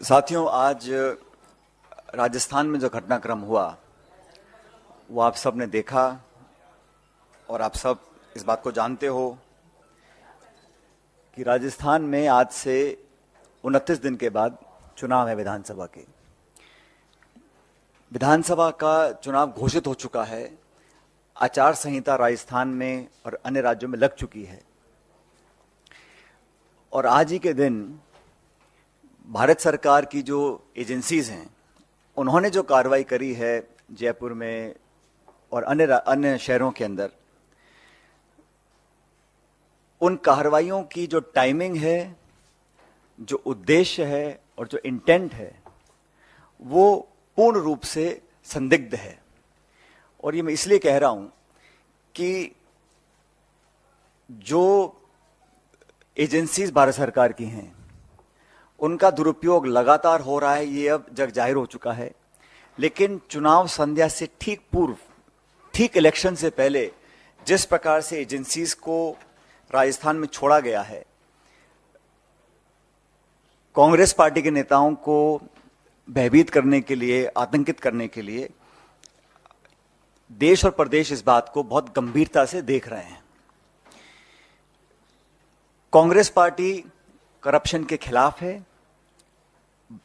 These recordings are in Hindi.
साथियों, आज राजस्थान में जो घटनाक्रम हुआ वो आप सब ने देखा और आप सब इस बात को जानते हो कि राजस्थान में आज से 29 दिन के बाद चुनाव है विधानसभा के। विधानसभा का चुनाव घोषित हो चुका है। आचार संहिता राजस्थान में और अन्य राज्यों में लग चुकी है और आज ही के दिन भारत सरकार की जो एजेंसीज हैं उन्होंने जो कार्रवाई करी है जयपुर में और अन्य शहरों के अंदर, उन कार्रवाइयों की जो टाइमिंग है, जो उद्देश्य है और जो इंटेंट है वो पूर्ण रूप से संदिग्ध है। और ये मैं इसलिए कह रहा हूं कि जो एजेंसीज भारत सरकार की हैं उनका दुरुपयोग लगातार हो रहा है, ये अब जग जाहिर हो चुका है। लेकिन चुनाव संध्या से ठीक पूर्व, ठीक इलेक्शन से पहले जिस प्रकार से एजेंसीज को राजस्थान में छोड़ा गया है, कांग्रेस पार्टी के नेताओं को भयभीत करने के लिए, आतंकित करने के लिए, देश और प्रदेश इस बात को बहुत गंभीरता से देख रहे हैं। कांग्रेस पार्टी करप्शन के खिलाफ है,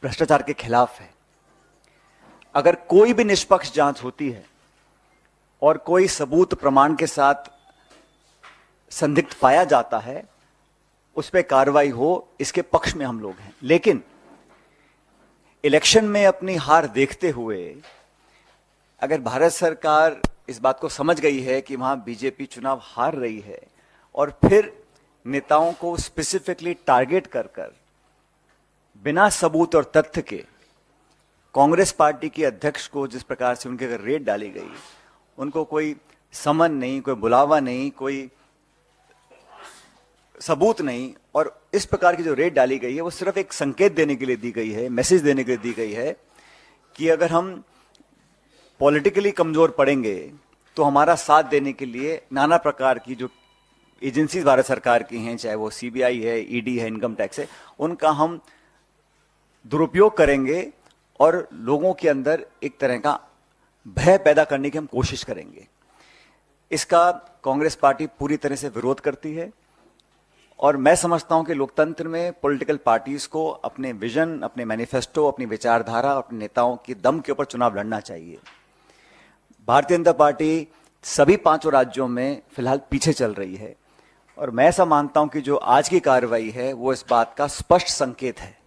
भ्रष्टाचार के खिलाफ है। अगर कोई भी निष्पक्ष जांच होती है और कोई सबूत प्रमाण के साथ संदिग्ध पाया जाता है, उस पर कार्रवाई हो, इसके पक्ष में हम लोग हैं। लेकिन इलेक्शन में अपनी हार देखते हुए अगर भारत सरकार इस बात को समझ गई है कि वहां बीजेपी चुनाव हार रही है और फिर नेताओं को स्पेसिफिकली टारगेट कर कर बिना सबूत और तथ्य के कांग्रेस पार्टी के अध्यक्ष को जिस प्रकार से उनके अगर रेड डाली गई, उनको कोई समन नहीं, कोई बुलावा नहीं, कोई सबूत नहीं, और इस प्रकार की जो रेड डाली गई है वो सिर्फ एक संकेत देने के लिए दी गई है, मैसेज देने के लिए दी गई है कि अगर हम पॉलिटिकली कमजोर पड़ेंगे तो हमारा साथ देने के लिए नाना प्रकार की जो एजेंसीज भारत सरकार की हैं, चाहे वो सीबीआई है, ईडी है, इनकम टैक्स है, उनका हम दुरुपयोग करेंगे और लोगों के अंदर एक तरह का भय पैदा करने की हम कोशिश करेंगे। इसका कांग्रेस पार्टी पूरी तरह से विरोध करती है और मैं समझता हूं कि लोकतंत्र में पॉलिटिकल पार्टीज को अपने विजन, अपने मैनिफेस्टो, अपनी विचारधारा, अपने नेताओं की दम के ऊपर चुनाव लड़ना चाहिए। भारतीय जनता पार्टी सभी 5 राज्यों में फिलहाल पीछे चल रही है और मैं ऐसा मानता हूं कि जो आज की कार्रवाई है वो इस बात का स्पष्ट संकेत है